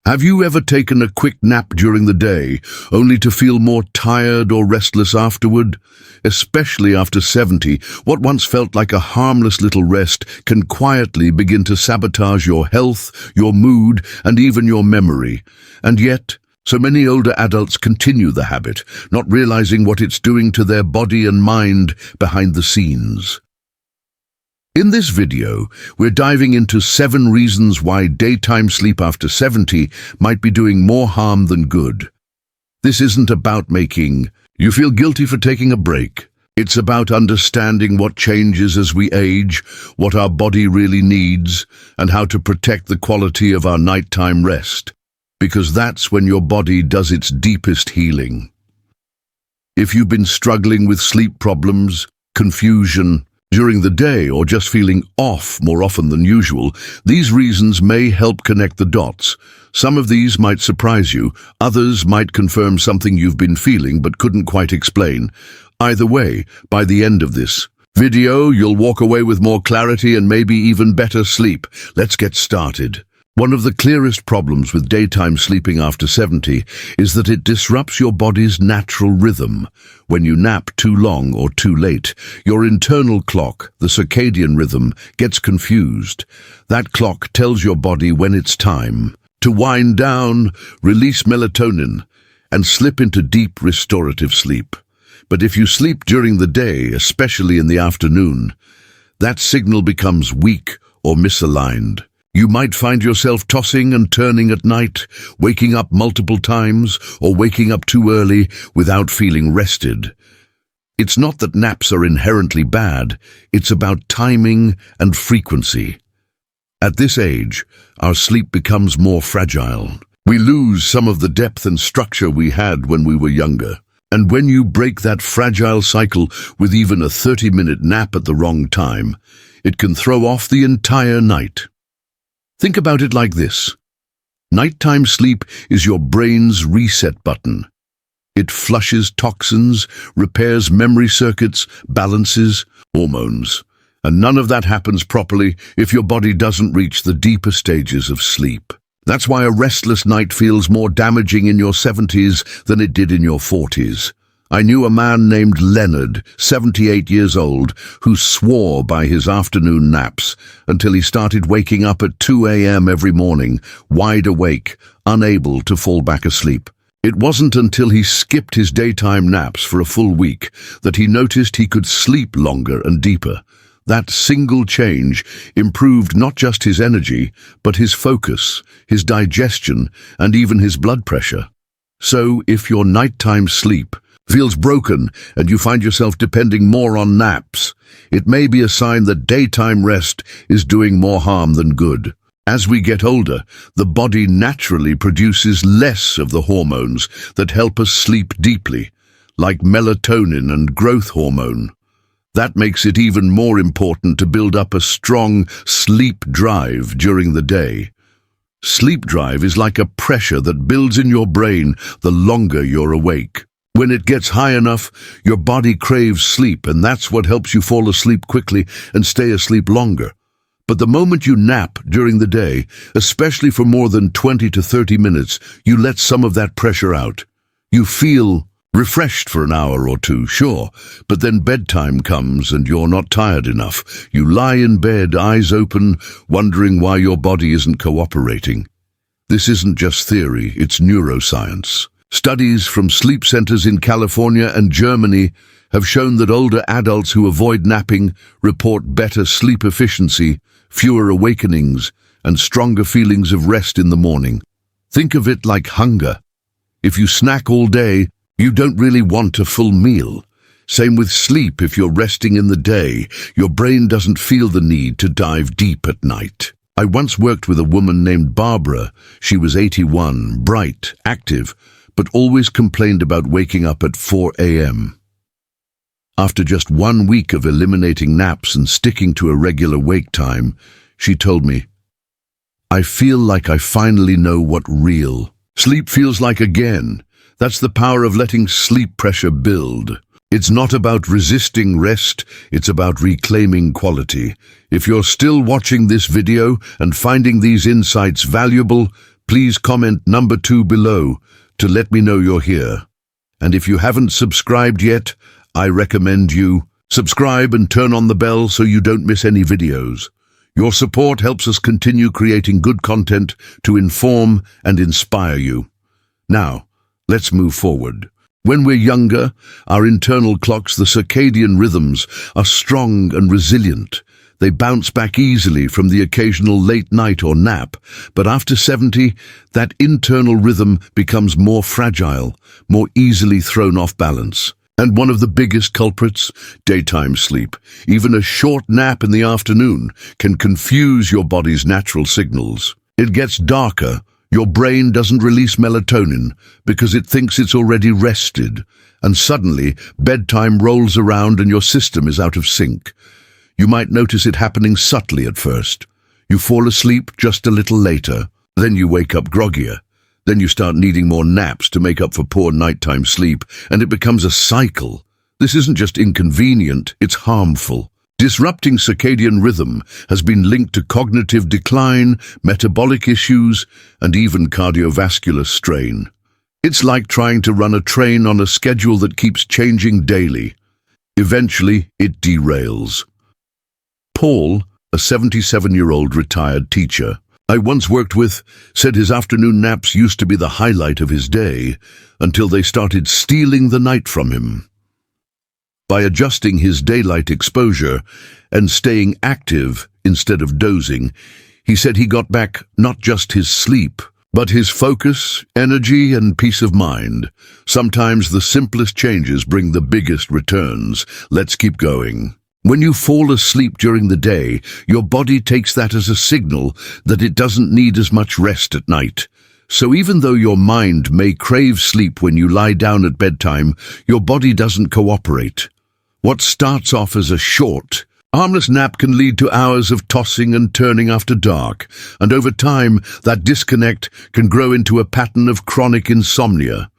Have you ever taken a quick nap during the day, only to feel more tired or restless afterward? Especially after 70, what once felt like a harmless little rest can quietly begin to sabotage your health, your mood, and even your memory. And yet, so many older adults continue the habit, not realizing what it's doing to their body and mind behind the scenes. In this video, we're diving into 7 reasons why daytime sleep after 70 might be doing more harm than good. This isn't about making you feel guilty for taking a break. It's about understanding what changes as we age, what our body really needs, and how to protect the quality of our nighttime rest. Because that's when your body does its deepest healing. If you've been struggling with sleep problems, confusion, during the day or just feeling off more often than usual, these reasons may help connect the dots. Some of these might surprise you, others might confirm something you've been feeling but couldn't quite explain. Either way, by the end of this video, you'll walk away with more clarity and maybe even better sleep. Let's get started. One of the clearest problems with daytime sleeping after 70 is that it disrupts your body's natural rhythm. When you nap too long or too late, your internal clock, the circadian rhythm, gets confused. That clock tells your body when it's time to wind down, release melatonin, and slip into deep restorative sleep. But if you sleep during the day, especially in the afternoon, that signal becomes weak or misaligned. You might find yourself tossing and turning at night, waking up multiple times, or waking up too early without feeling rested. It's not that naps are inherently bad, it's about timing and frequency. At this age, our sleep becomes more fragile. We lose some of the depth and structure we had when we were younger. And when you break that fragile cycle with even a 30-minute nap at the wrong time, it can throw off the entire night. Think about it like this. Nighttime sleep is your brain's reset button. It flushes toxins, repairs memory circuits, balances hormones. And none of that happens properly if your body doesn't reach the deeper stages of sleep. That's why a restless night feels more damaging in your 70s than it did in your 40s. I knew a man named Leonard, 78 years old, who swore by his afternoon naps until he started waking up at 2 a.m. every morning, wide awake, unable to fall back asleep. It wasn't until he skipped his daytime naps for a full week that he noticed he could sleep longer and deeper. That single change improved not just his energy, but his focus, his digestion, and even his blood pressure. So, if your nighttime sleep feels broken and you find yourself depending more on naps, it may be a sign that daytime rest is doing more harm than good. As we get older, the body naturally produces less of the hormones that help us sleep deeply, like melatonin and growth hormone. That makes it even more important to build up a strong sleep drive during the day. Sleep drive is like a pressure that builds in your brain the longer you're awake. When it gets high enough, your body craves sleep, and that's what helps you fall asleep quickly and stay asleep longer. But the moment you nap during the day, especially for more than 20 to 30 minutes, you let some of that pressure out. You feel refreshed for an hour or two, sure, but then bedtime comes and you're not tired enough. You lie in bed, eyes open, wondering why your body isn't cooperating. This isn't just theory, it's neuroscience. Studies from sleep centers in California and Germany have shown that older adults who avoid napping report better sleep efficiency, fewer awakenings, and stronger feelings of rest in the morning. Think of it like hunger. If you snack all day, you don't really want a full meal. Same with sleep. If you're resting in the day, your brain doesn't feel the need to dive deep at night. I once worked with a woman named Barbara. She was 81, bright, active, but always complained about waking up at 4 a.m. After just 1 week of eliminating naps and sticking to a regular wake time, she told me, "I feel like I finally know what real sleep feels like again." That's the power of letting sleep pressure build. It's not about resisting rest, it's about reclaiming quality. If you're still watching this video and finding these insights valuable, please comment number 2 below to let me know you're here. And if you haven't subscribed yet, I recommend you subscribe and turn on the bell so you don't miss any videos. Your support helps us continue creating good content to inform and inspire you. Now, let's move forward. When we're younger, our internal clocks, the circadian rhythms, are strong and resilient. They bounce back easily from the occasional late night or nap, but after 70, that internal rhythm becomes more fragile, more easily thrown off balance. And one of the biggest culprits, daytime sleep. Even a short nap in the afternoon can confuse your body's natural signals. It gets darker. Your brain doesn't release melatonin because it thinks it's already rested, and suddenly bedtime rolls around and your system is out of sync. You might notice it happening subtly at first. You fall asleep just a little later, then you wake up groggier. Then you start needing more naps to make up for poor nighttime sleep, and it becomes a cycle. This isn't just inconvenient, it's harmful. Disrupting circadian rhythm has been linked to cognitive decline, metabolic issues, and even cardiovascular strain. It's like trying to run a train on a schedule that keeps changing daily. Eventually, it derails. Paul, a 77-year-old retired teacher I once worked with, said his afternoon naps used to be the highlight of his day until they started stealing the night from him. By adjusting his daylight exposure and staying active instead of dozing, he said he got back not just his sleep, but his focus, energy, and peace of mind. Sometimes the simplest changes bring the biggest returns. Let's keep going. When you fall asleep during the day, your body takes that as a signal that it doesn't need as much rest at night. So even though your mind may crave sleep when you lie down at bedtime, your body doesn't cooperate. What starts off as a short, harmless nap can lead to hours of tossing and turning after dark, and over time, that disconnect can grow into a pattern of chronic insomnia.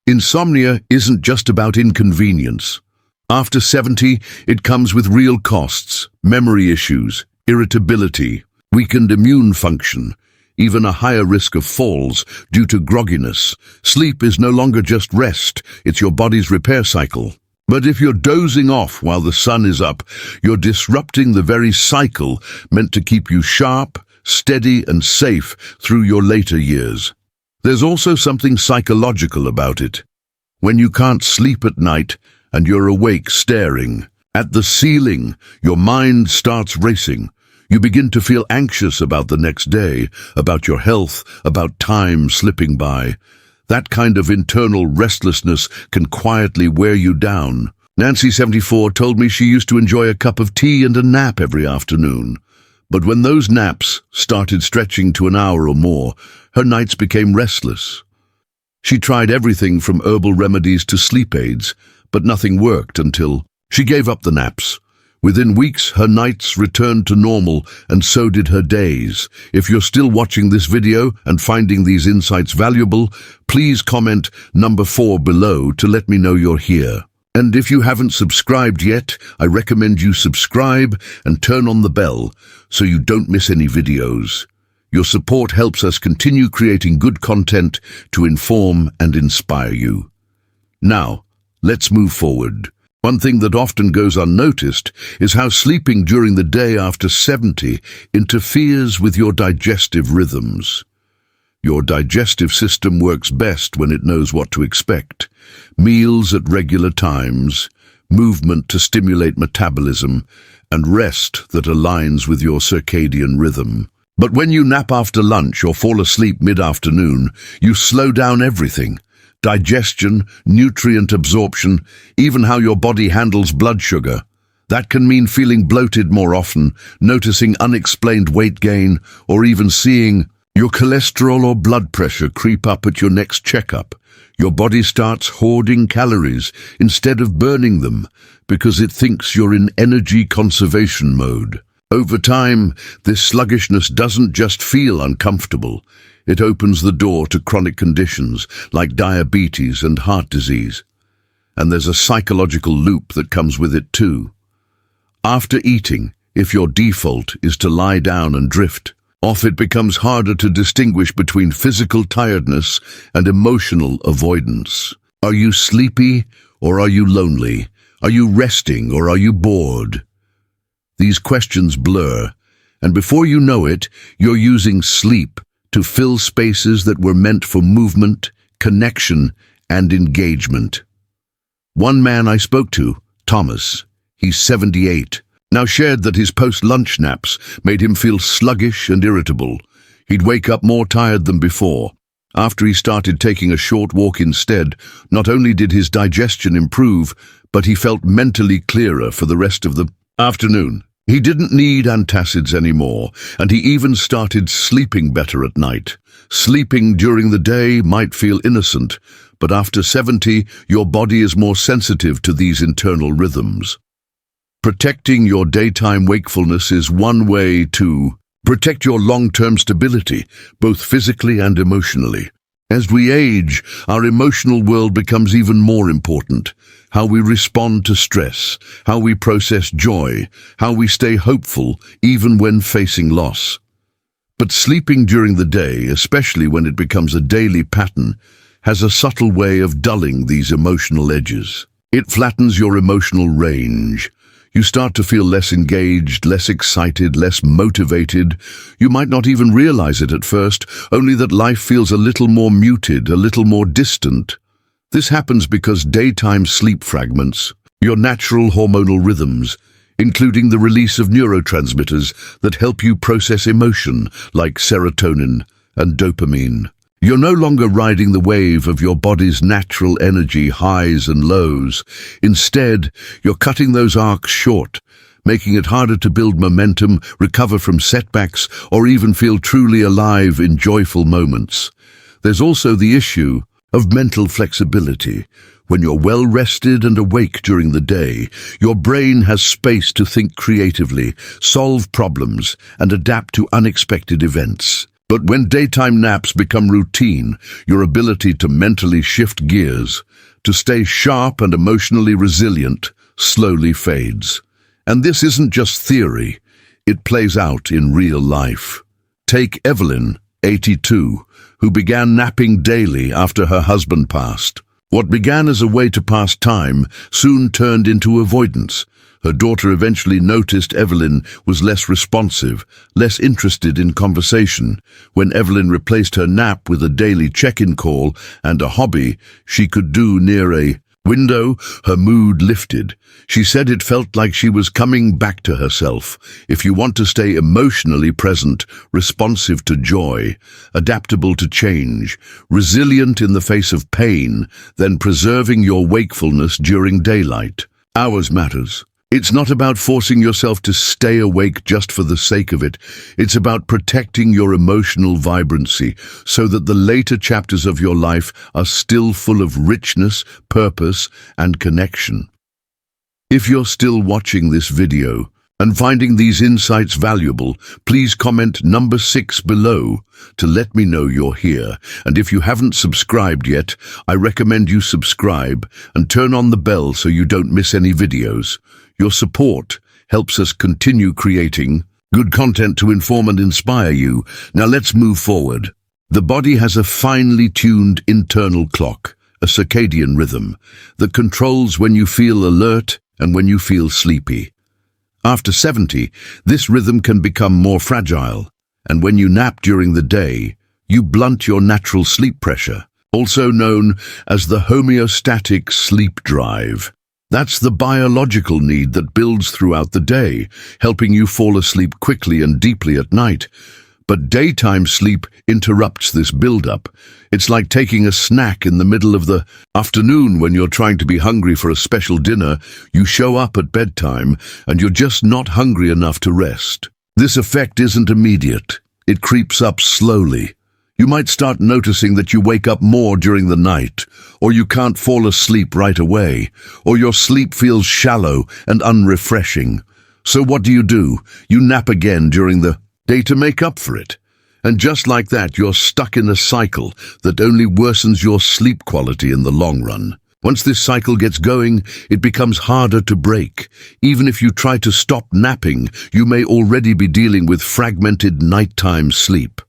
Insomnia isn't just about inconvenience. After 70, it comes with real costs, memory issues, irritability, weakened immune function, even a higher risk of falls due to grogginess. Sleep is no longer just rest, it's your body's repair cycle. But if you're dozing off while the sun is up, you're disrupting the very cycle meant to keep you sharp, steady, and safe through your later years. There's also something psychological about it. When you can't sleep at night and you're awake staring at the ceiling, your mind starts racing. You begin to feel anxious about the next day, about your health, about time slipping by. That kind of internal restlessness can quietly wear you down. Nancy, 74, told me she used to enjoy a cup of tea and a nap every afternoon. But when those naps started stretching to an hour or more, her nights became restless. She tried everything from herbal remedies to sleep aids, but nothing worked until she gave up the naps. Within weeks, her nights returned to normal, and so did her days. If you're still watching this video and finding these insights valuable, please comment number 4 below to let me know you're here. And if you haven't subscribed yet, I recommend you subscribe and turn on the bell so you don't miss any videos. Your support helps us continue creating good content to inform and inspire you. Now, let's move forward. One thing that often goes unnoticed is how sleeping during the day after 70 interferes with your digestive rhythms. Your digestive system works best when it knows what to expect. Meals at regular times, movement to stimulate metabolism, and rest that aligns with your circadian rhythm. But when you nap after lunch or fall asleep mid-afternoon, you slow down everything. Digestion, nutrient absorption, even how your body handles blood sugar. That can mean feeling bloated more often, noticing unexplained weight gain, or even seeing your cholesterol or blood pressure creep up at your next checkup. Your body starts hoarding calories instead of burning them because it thinks you're in energy conservation mode. Over time, this sluggishness doesn't just feel uncomfortable. It opens the door to chronic conditions like diabetes and heart disease. And there's a psychological loop that comes with it too. After eating, if your default is to lie down and drift, Off it becomes harder to distinguish between physical tiredness and emotional avoidance. Are you sleepy or are you lonely? Are you resting or are you bored? These questions blur, and before you know it, you're using sleep to fill spaces that were meant for movement, connection, and engagement. One man I spoke to, Thomas, he's 78, now shared that his post-lunch naps made him feel sluggish and irritable. He'd wake up more tired than before. After he started taking a short walk instead, not only did his digestion improve, but he felt mentally clearer for the rest of the afternoon. He didn't need antacids anymore, and he even started sleeping better at night. Sleeping during the day might feel innocent, but after 70, your body is more sensitive to these internal rhythms. Protecting your daytime wakefulness is one way to protect your long-term stability, both physically and emotionally. As we age, our emotional world becomes even more important. How we respond to stress, how we process joy, how we stay hopeful even when facing loss. But sleeping during the day, especially when it becomes a daily pattern, has a subtle way of dulling these emotional edges. It flattens your emotional range. You start to feel less engaged, less excited, less motivated. You might not even realize it at first, only that life feels a little more muted, a little more distant. This happens because daytime sleep fragments, your natural hormonal rhythms, including the release of neurotransmitters that help you process emotion, like serotonin and dopamine. You're no longer riding the wave of your body's natural energy highs and lows. Instead, you're cutting those arcs short, making it harder to build momentum, recover from setbacks, or even feel truly alive in joyful moments. There's also the issue of mental flexibility. When you're well rested and awake during the day, your brain has space to think creatively, solve problems, and adapt to unexpected events. But when daytime naps become routine, your ability to mentally shift gears, to stay sharp and emotionally resilient, slowly fades. And this isn't just theory, it plays out in real life. Take Evelyn, 82, who began napping daily after her husband passed. What began as a way to pass time soon turned into avoidance. Her daughter eventually noticed Evelyn was less responsive, less interested in conversation. When Evelyn replaced her nap with a daily check-in call and a hobby she could do near a window, her mood lifted. She said it felt like she was coming back to herself. If you want to stay emotionally present, responsive to joy, adaptable to change, resilient in the face of pain, then preserving your wakefulness during daylight. Hours matters. It's not about forcing yourself to stay awake just for the sake of it. It's about protecting your emotional vibrancy so that the later chapters of your life are still full of richness, purpose, and connection. If you're still watching this video and finding these insights valuable, please comment number 6 below to let me know you're here. And if you haven't subscribed yet, I recommend you subscribe and turn on the bell so you don't miss any videos. Your support helps us continue creating good content to inform and inspire you. Now let's move forward. The body has a finely tuned internal clock, a circadian rhythm, that controls when you feel alert and when you feel sleepy. After 70, this rhythm can become more fragile, and when you nap during the day, you blunt your natural sleep pressure, also known as the homeostatic sleep drive. That's the biological need that builds throughout the day, helping you fall asleep quickly and deeply at night. But daytime sleep interrupts this build-up. It's like taking a snack in the middle of the afternoon when you're trying to be hungry for a special dinner. You show up at bedtime and you're just not hungry enough to rest. This effect isn't immediate. It creeps up slowly. You might start noticing that you wake up more during the night, or you can't fall asleep right away, or your sleep feels shallow and unrefreshing. So what do? You nap again during the day to make up for it. And just like that, you're stuck in a cycle that only worsens your sleep quality in the long run. Once this cycle gets going, it becomes harder to break. Even if you try to stop napping, you may already be dealing with fragmented nighttime sleep.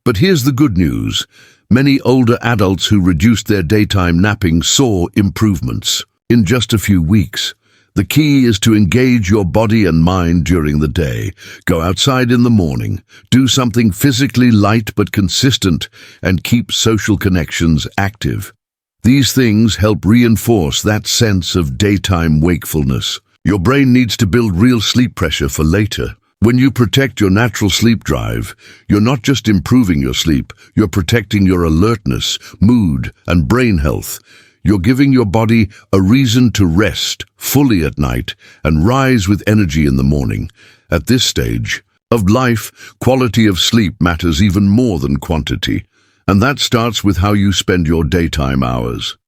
But here's the good news. Many older adults who reduced their daytime napping saw improvements in just a few weeks. The key is to engage your body and mind during the day. Go outside in the morning, do something physically light but consistent, and keep social connections active. These things help reinforce that sense of daytime wakefulness. Your brain needs to build real sleep pressure for later. When you protect your natural sleep drive, you're not just improving your sleep, you're protecting your alertness, mood, and brain health. You're giving your body a reason to rest fully at night and rise with energy in the morning. At this stage of life, quality of sleep matters even more than quantity, and that starts with how you spend your daytime hours.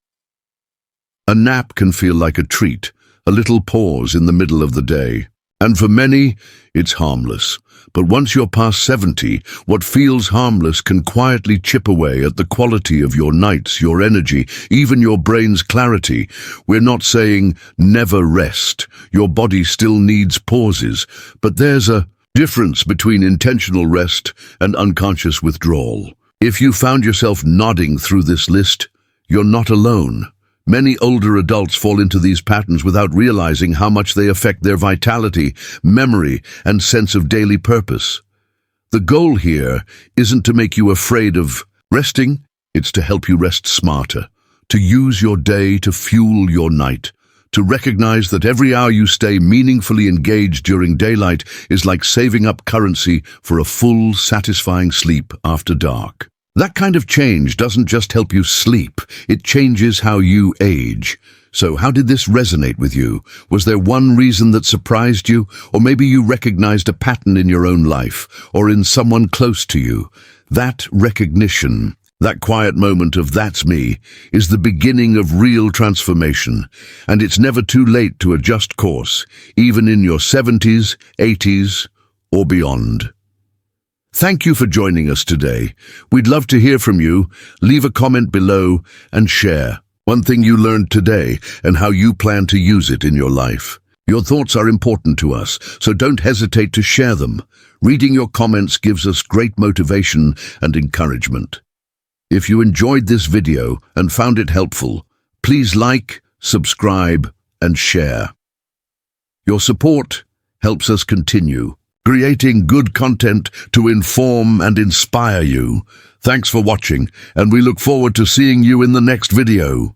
A nap can feel like a treat, a little pause in the middle of the day. And for many, it's harmless. But once you're past 70, what feels harmless can quietly chip away at the quality of your nights, your energy, even your brain's clarity. We're not saying never rest. Your body still needs pauses. But there's a difference between intentional rest and unconscious withdrawal. If you found yourself nodding through this list, you're not alone. Many older adults fall into these patterns without realizing how much they affect their vitality, memory, and sense of daily purpose. The goal here isn't to make you afraid of resting, it's to help you rest smarter, to use your day to fuel your night, to recognize that every hour you stay meaningfully engaged during daylight is like saving up currency for a full, satisfying sleep after dark. That kind of change doesn't just help you sleep, it changes how you age. So how did this resonate with you? Was there one reason that surprised you? Or maybe you recognized a pattern in your own life, or in someone close to you? That recognition, that quiet moment of "that's me," is the beginning of real transformation. And it's never too late to adjust course, even in your 70s, 80s, or beyond. Thank you for joining us today. We'd love to hear from you. Leave a comment below and share one thing you learned today and how you plan to use it in your life. Your thoughts are important to us, so don't hesitate to share them. Reading your comments gives us great motivation and encouragement. If you enjoyed this video and found it helpful, please like, subscribe, and share. Your support helps us continue creating good content to inform and inspire you. Thanks for watching, and we look forward to seeing you in the next video.